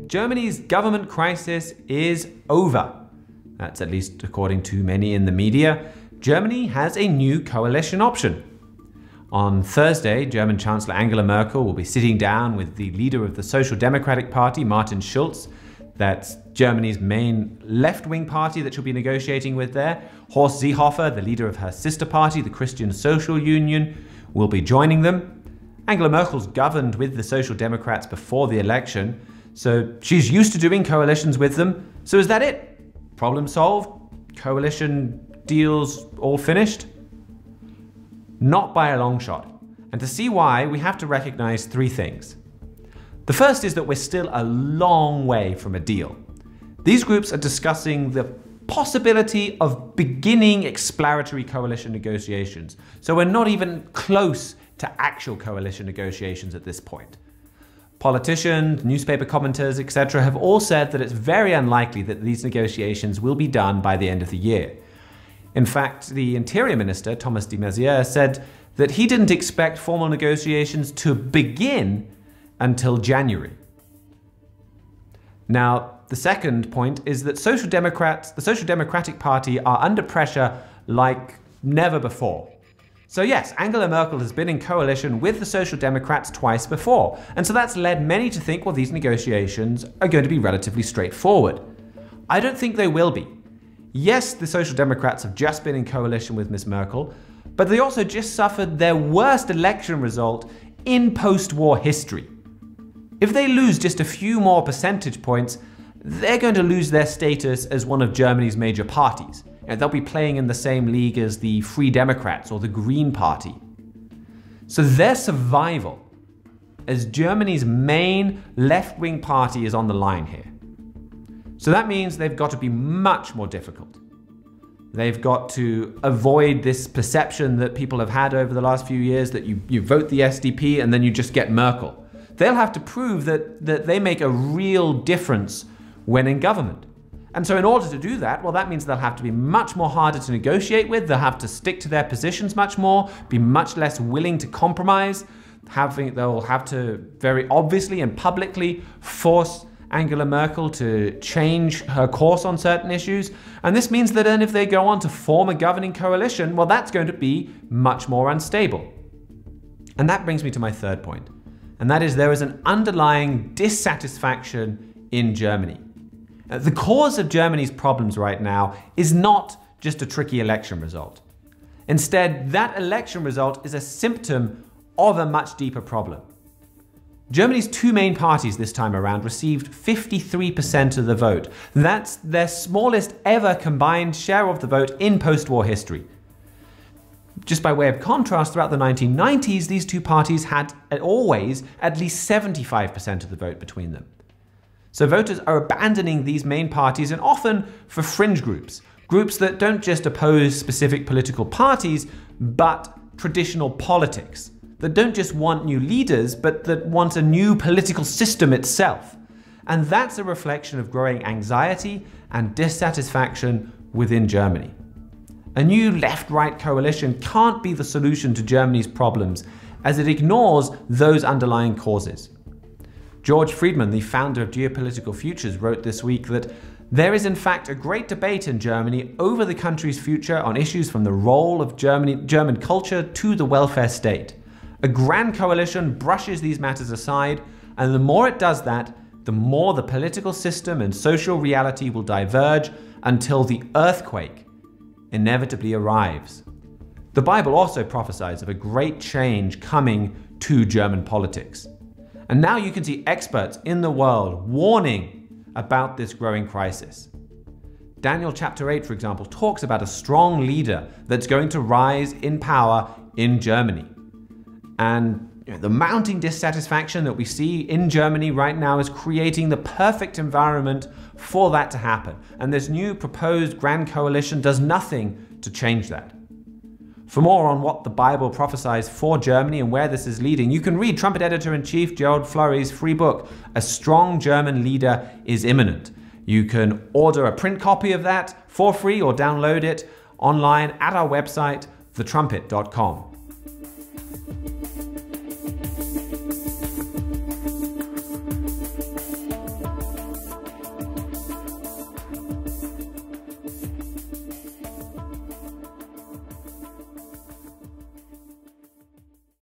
Germany's government crisis is over. That's at least according to many in the media. Germany has a new coalition option. On Thursday, German Chancellor Angela Merkel will be sitting down with the leader of the Social Democratic Party, Martin Schulz. That's Germany's main left-wing party that she'll be negotiating with there. Horst Seehofer, the leader of her sister party, the Christian Social Union, will be joining them. Angela Merkel's governed with the Social Democrats before the election, so she's used to doing coalitions with them. So is that it? Problem solved? Coalition deals all finished? Not by a long shot. And to see why, we have to recognize three things. The first is that we're still a long way from a deal. These groups are discussing the possibility of beginning exploratory coalition negotiations. So we're not even close to actual coalition negotiations at this point. Politicians, newspaper commenters, etc. have all said that it's very unlikely that these negotiations will be done by the end of the year. In fact, the Interior Minister, Thomas de Maizière, said that he didn't expect formal negotiations to begin until January. Now, the second point is that the Social Democratic Party are under pressure like never before. So yes, Angela Merkel has been in coalition with the Social Democrats twice before, and so that's led many to think, well, these negotiations are going to be relatively straightforward. I don't think they will be. Yes, the Social Democrats have just been in coalition with Ms. Merkel, but they also just suffered their worst election result in post-war history. If they lose just a few more percentage points, they're going to lose their status as one of Germany's major parties. They'll be playing in the same league as the Free Democrats or the Green Party. So their survival as Germany's main left-wing party is on the line here. So that means they've got to be much more difficult. They've got to avoid this perception that people have had over the last few years that you vote the SDP and then you just get Merkel. They'll have to prove that they make a real difference when in government. And so in order to do that, well, that means they'll have to be much more harder to negotiate with. They'll have to stick to their positions much more, be much less willing to compromise. They'll have to very obviously and publicly force Angela Merkel to change her course on certain issues. And this means that then if they go on to form a governing coalition, well, that's going to be much more unstable. And that brings me to my third point. And that is there is an underlying dissatisfaction in Germany. The cause of Germany's problems right now is not just a tricky election result. Instead, that election result is a symptom of a much deeper problem. Germany's two main parties this time around received 53% of the vote. That's their smallest ever combined share of the vote in post-war history. Just by way of contrast, throughout the 1990s, these two parties had always at least 75% of the vote between them. So voters are abandoning these main parties and often for fringe groups, groups that don't just oppose specific political parties, but traditional politics, that don't just want new leaders, but that want a new political system itself. And that's a reflection of growing anxiety and dissatisfaction within Germany. A new left-right coalition can't be the solution to Germany's problems, as it ignores those underlying causes. George Friedman, the founder of Geopolitical Futures, wrote this week that there is in fact a great debate in Germany over the country's future on issues from the role of German culture to the welfare state. A grand coalition brushes these matters aside, and the more it does that, the more the political system and social reality will diverge until the earthquake inevitably arrives. The Bible also prophesies of a great change coming to German politics. And now you can see experts in the world warning about this growing crisis. Daniel chapter 8, for example, talks about a strong leader that's going to rise in power in Germany. And the mounting dissatisfaction that we see in Germany right now is creating the perfect environment for that to happen. And this new proposed grand coalition does nothing to change that. For more on what the Bible prophesies for Germany and where this is leading, you can read Trumpet Editor-in-Chief Gerald Flurry's free book, A Strong German Leader is Imminent. You can order a print copy of that for free or download it online at our website, thetrumpet.com.